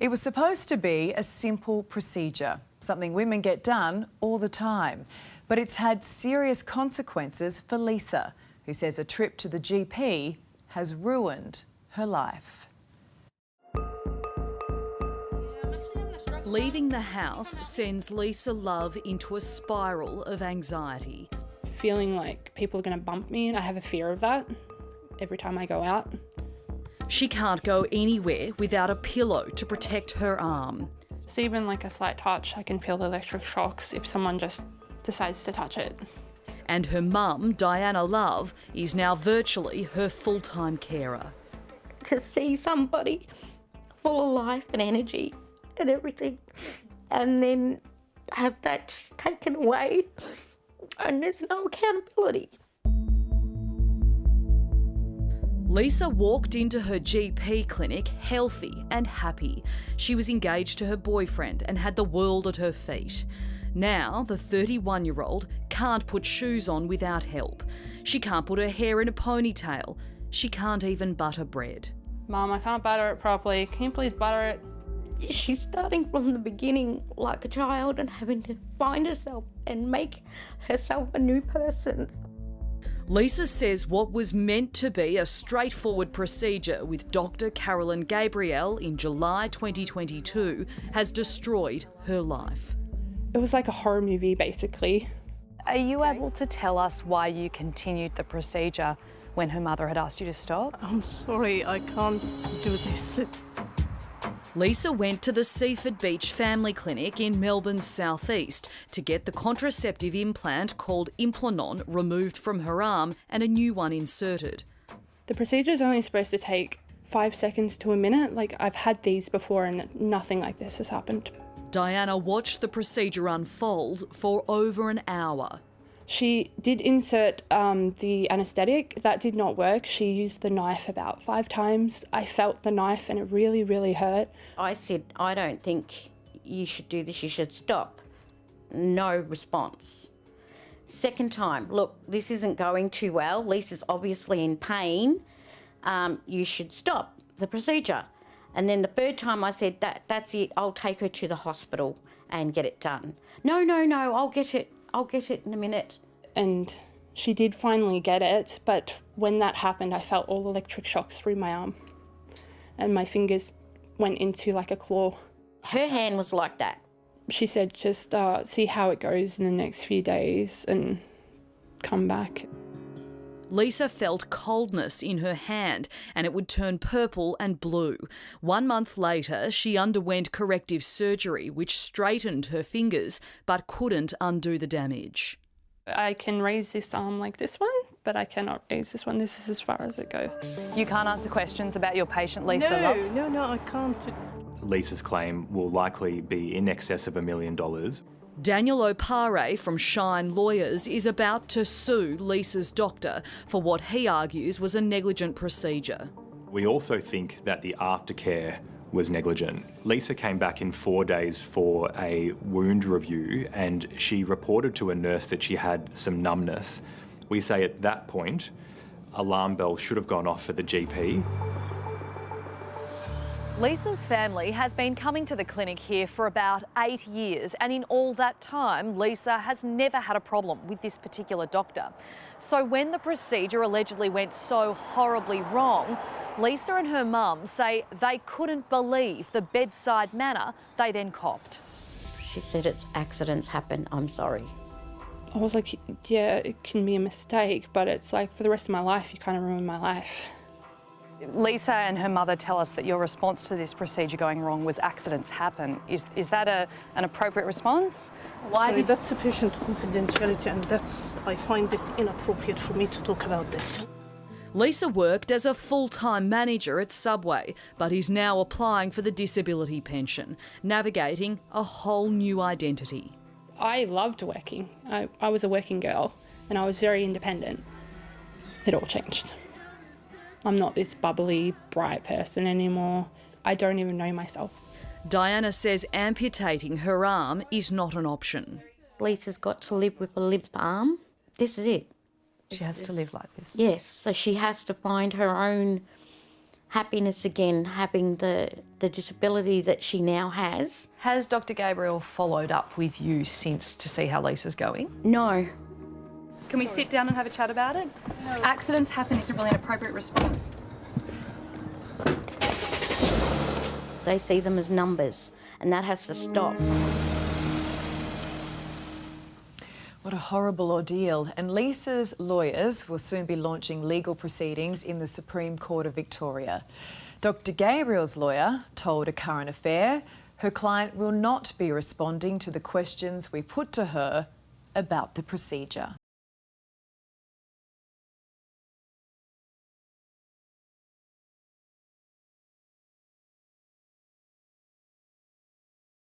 It was supposed to be a simple procedure, something women get done all the time. But it's had serious consequences for Lisa, who says a trip to the GP has ruined her life. Leaving the house sends Lisa Love into a spiral of anxiety. Feeling like people are going to bump me, and I have a fear of that every time I go out. She can't go anywhere without a pillow to protect her arm. So even like a slight touch, I can feel the electric shocks if someone just decides to touch it. And her mum, Diana Love, is now virtually her full-time carer. To see somebody full of life and energy and everything, and then have that just taken away, and there's no accountability. Lisa walked into her GP clinic healthy and happy. She was engaged to her boyfriend and had the world at her feet. Now, the 31-year-old can't put shoes on without help. She can't put her hair in a ponytail. She can't even butter bread. Mum, I can't butter it properly. Can you please butter it? She's starting from the beginning like a child and having to find herself and make herself a new person. Lisa says what was meant to be a straightforward procedure with Dr. Carolyn Gabriel in July 2022 has destroyed her life. It was like a horror movie, basically. Are you able to tell us why you continued the procedure when her mother had asked you to stop? I'm sorry, I can't do this. Lisa went to the Seaford Beach Family Clinic in Melbourne's southeast to get the contraceptive implant called Implanon removed from her arm and a new one inserted. The procedure is only supposed to take 5 seconds to a minute. Like, I've had these before and nothing like this has happened. Diana watched the procedure unfold for over an hour. She did insert the anaesthetic. That did not work. She used the knife about 5 times. I felt the knife and it really, really hurt. I said, I don't think you should do this, you should stop. No response. Second time, look, this isn't going too well. Lisa's obviously in pain. You should stop the procedure. And then the third time I said, that's it, I'll take her to the hospital and get it done. No, I'll get it in a minute. And she did finally get it, but when that happened, I felt all electric shocks through my arm. And my fingers went into like a claw. Her hand was like that. She said, just see how it goes in the next few days and come back. Lisa felt coldness in her hand and it would turn purple and blue. 1 month later, she underwent corrective surgery which straightened her fingers but couldn't undo the damage. I can raise this arm like this one, but I cannot raise this one. This is as far as it goes. You can't answer questions about your patient, Lisa Love? No, I can't. Lisa's claim will likely be in excess of $1 million. Daniel Opare from Shine Lawyers is about to sue Lisa's doctor for what he argues was a negligent procedure. We also think that the aftercare was negligent. Lisa came back in 4 days for a wound review and she reported to a nurse that she had some numbness. We say at that point, alarm bells should have gone off for the GP. Lisa's family has been coming to the clinic here for about 8 years, and in all that time, Lisa has never had a problem with this particular doctor. So when the procedure allegedly went so horribly wrong, Lisa and her mum say they couldn't believe the bedside manner they then copped. She said, it's accidents happen, I'm sorry. I was like, yeah, it can be a mistake, but it's like for the rest of my life, you kind of ruined my life. Lisa and her mother tell us that your response to this procedure going wrong was accidents happen. Is that an appropriate response? Sorry, that's sufficient confidentiality, and I find it inappropriate for me to talk about this. Lisa worked as a full-time manager at Subway, but is now applying for the disability pension, navigating a whole new identity. I loved working. I was a working girl and I was very independent. It all changed. I'm not this bubbly, bright person anymore. I don't even know myself. Diana says amputating her arm is not an option. Lisa's got to live with a limp arm. This is it. She has to live like this. Yes, so she has to find her own happiness again, having the disability that she now has. Has Dr. Gabriel followed up with you since to see how Lisa's going? No. Can we sit down and have a chat about it? No. Accidents happen, it's a really inappropriate response. They see them as numbers, and that has to stop. What a horrible ordeal. And Lisa's lawyers will soon be launching legal proceedings in the Supreme Court of Victoria. Dr. Gabriel's lawyer told A Current Affair her client will not be responding to the questions we put to her about the procedure.